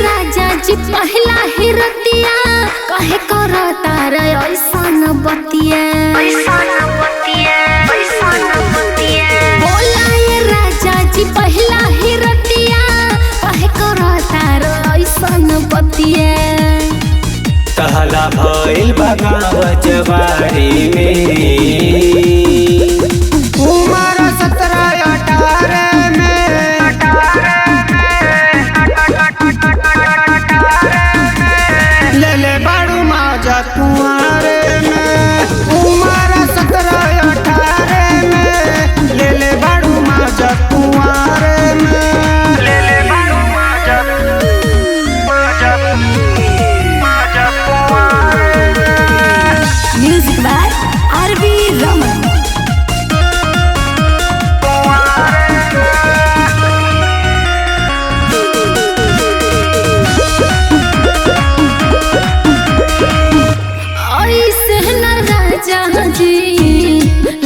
पहला ही रतिया कहे करता रे ऐसन बतिया बोला ये राजा जी पहला ही रतिया कहे करता रे ऐसन बतिया कहला भइल बगावत बाड़ी में उमर 17-18 में ले ले बाड़ू माजा कुंवारे में उमर 17-18 में ले ले बाड़ू माजा कुंवारे में ले ले बाड़ू माजा कुंवारे में। Music by R V Raman.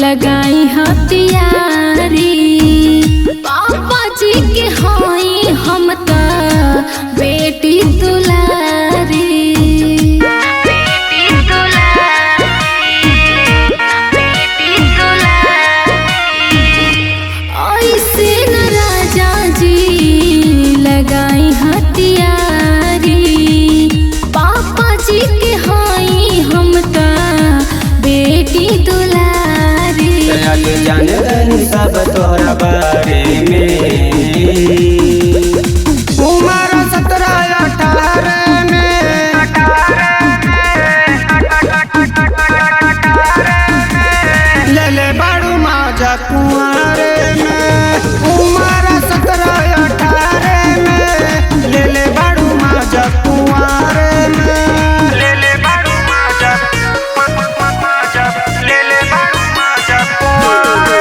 लगाई हथियारी पापा जी के होई हम त बेटी दुलारी ऐसे न राजा जी लगाई हथियारी पापा जी के होई हम त बेटी दुलारी जाने सब तोरा बारे में उमर 17-18 में ले ले बाड़ू माजा कुंवारे में उमर 17-18 में ले ले बाड़ू माजा कुंवारे में ले ले बाड़ू माजा ले ले बाड़ू माजा कुंवारे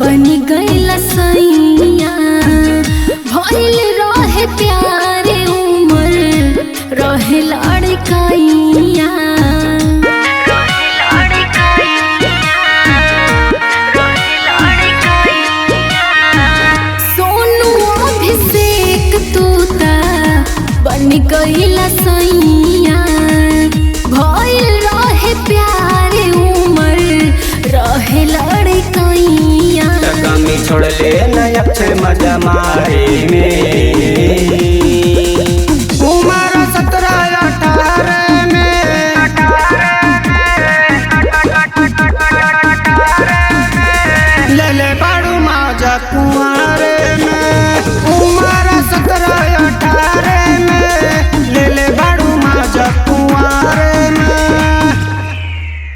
बनी गईल सैया भइल रहे प्यारे उमर रहे लड़कैया सोनू अभिषेक तू ता बनी गईल सैया भइल रहे प्यारे उमर रहे लड़कैया कमी छोड़ ले न अक्षर मजा मारे में